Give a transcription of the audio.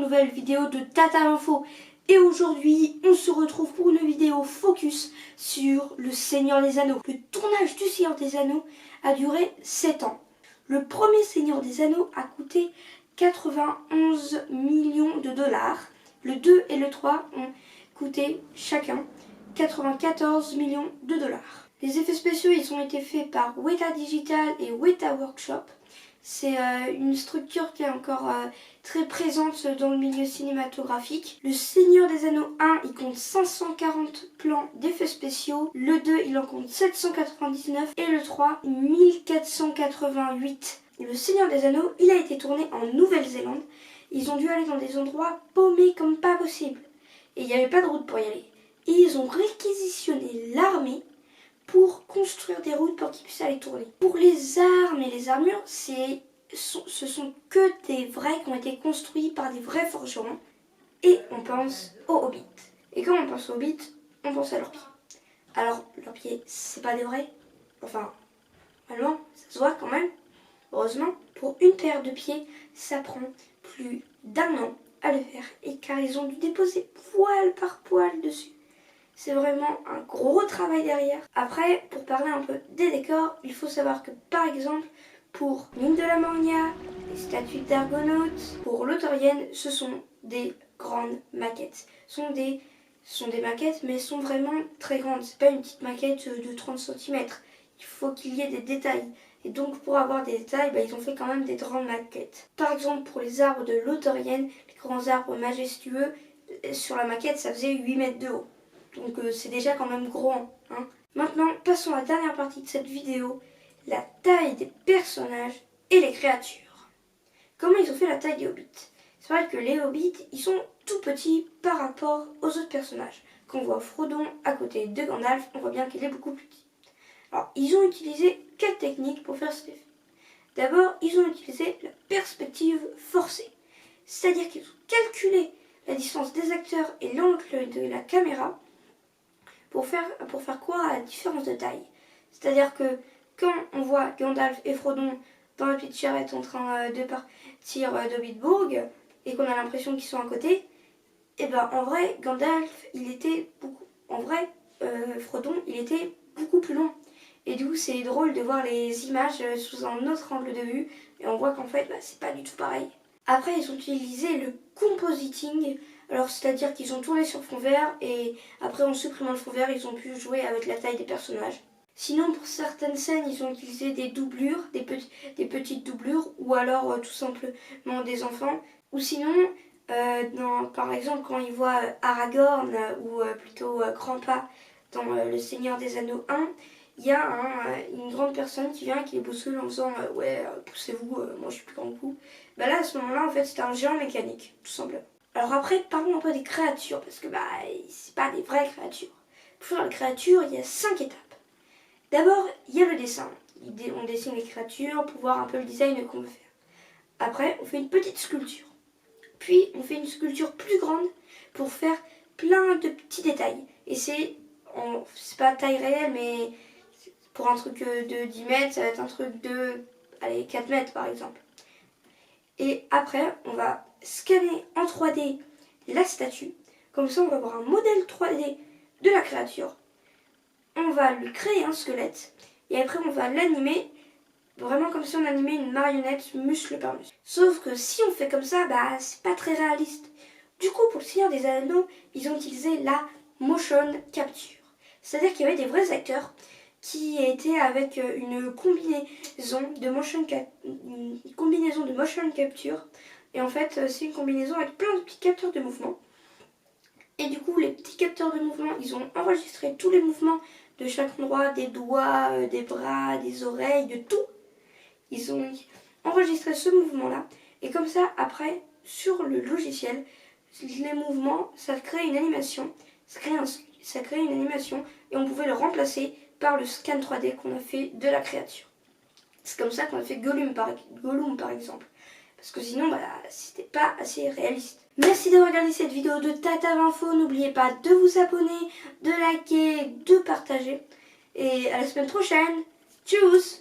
nouvelle vidéo de Tata Info. Et aujourd'hui, on se retrouve pour une vidéo focus sur le Seigneur des Anneaux. Le tournage du Seigneur des Anneaux a duré 7 ans. Le premier Seigneur des Anneaux a coûté 91 millions de dollars. Le 2 et le 3 ont coûté chacun 94 millions de dollars. Les effets spéciaux, ils ont été faits par Weta Digital et Weta Workshop. C'est une structure qui est encore très présente dans le milieu cinématographique. Le Seigneur des Anneaux 1, il compte 540 plans d'effets spéciaux. Le 2, il en compte 799. Et le 3, 1488. Le Seigneur des Anneaux, il a été tourné en Nouvelle-Zélande. Ils ont dû aller dans des endroits paumés comme pas possible. Et il n'y avait pas de route pour y aller. Et ils ont réquisitionné l'armée pour construire des routes pour qu'ils puissent aller tourner. Pour les armes et les armures, ce sont que des vrais qui ont été construits par des vrais forgerons. Et on pense aux hobbits. Et quand on pense aux hobbits, on pense à leurs pieds. Alors, leurs pieds, c'est pas des vrais. Enfin, normalement, ça se voit quand même. Heureusement, pour une paire de pieds, ça prend plus d'1 an à le faire. Et car ils ont dû déposer poil par poil dessus. C'est vraiment un gros travail derrière. Après, pour parler un peu des décors, il faut savoir que par exemple, pour Mine de la Moria, les statues d'Argonautes, pour l'Autorienne, ce sont des grandes maquettes. Ce sont des maquettes, mais elles sont vraiment très grandes. C'est pas une petite maquette de 30 cm. Il faut qu'il y ait des détails. Et donc pour avoir des détails, ils ont fait quand même des grandes maquettes. Par exemple, pour les arbres de l'Autorienne, les grands arbres majestueux, sur la maquette, ça faisait 8 mètres de haut. Donc c'est déjà quand même gros. Hein. Maintenant, passons à la dernière partie de cette vidéo, la taille des personnages et les créatures. Comment ils ont fait la taille des hobbits? C'est vrai que les hobbits, ils sont tout petits par rapport aux autres personnages. Quand on voit Frodon à côté de Gandalf, on voit bien qu'il est beaucoup plus petit. Alors, ils ont utilisé quelle technique pour faire cet effet? D'abord, ils ont utilisé la perspective forcée. C'est-à-dire qu'ils ont calculé la distance des acteurs et l'angle de la caméra pour faire quoi à la différence de taille. C'est-à-dire que quand on voit Gandalf et Frodon dans la petite charrette en train de partir d'Hobbitbourg et qu'on a l'impression qu'ils sont à côté, et en vrai, Gandalf, Frodon, il était beaucoup plus loin. Et du coup, c'est drôle de voir les images sous un autre angle de vue et on voit qu'en fait, c'est pas du tout pareil. Après, ils ont utilisé le compositing. Alors, c'est-à-dire qu'ils ont tourné sur fond vert et après, en supprimant le fond vert, ils ont pu jouer avec la taille des personnages. Sinon, pour certaines scènes, ils ont utilisé des doublures, des petites doublures ou alors tout simplement des enfants. Ou sinon, par exemple, quand ils voient Aragorn ou plutôt Grandpa dans Le Seigneur des Anneaux 1, il y a une grande personne qui vient et qui les bouscule en faisant poussez-vous, moi je suis plus grand que vous. Là, à ce moment-là, en fait, c'était un géant mécanique, tout simplement. Alors après, parlons un peu des créatures, parce que c'est pas des vraies créatures. Pour faire les créatures, il y a 5 étapes. D'abord, il y a le dessin. On dessine les créatures pour voir un peu le design qu'on veut faire. Après, on fait une petite sculpture. Puis, on fait une sculpture plus grande pour faire plein de petits détails. Et c'est pas taille réelle, mais pour un truc de 10 mètres, ça va être un truc de 4 mètres par exemple. Et après, on va scanner en 3D la statue. Comme ça, on va avoir un modèle 3D de la créature. On va lui créer un squelette. Et après, on va l'animer vraiment comme si on animait une marionnette muscle par muscle. Sauf que si on fait comme ça, c'est pas très réaliste. Du coup, pour le Seigneur des Anneaux, ils ont utilisé la motion capture. C'est-à-dire qu'il y avait des vrais acteurs qui étaient avec une combinaison de motion capture. Et en fait, c'est une combinaison avec plein de petits capteurs de mouvement. Et du coup, les petits capteurs de mouvement, ils ont enregistré tous les mouvements de chaque endroit, des doigts, des bras, des oreilles, de tout. Ils ont enregistré ce mouvement-là. Et comme ça, après, sur le logiciel, les mouvements, ça crée une animation. Ça crée une animation et on pouvait le remplacer par le scan 3D qu'on a fait de la créature. C'est comme ça qu'on a fait Gollum par exemple. Parce que sinon, c'était pas assez réaliste. Merci d'avoir regardé cette vidéo de Tata Info. N'oubliez pas de vous abonner, de liker, de partager. Et à la semaine prochaine. Tchuss!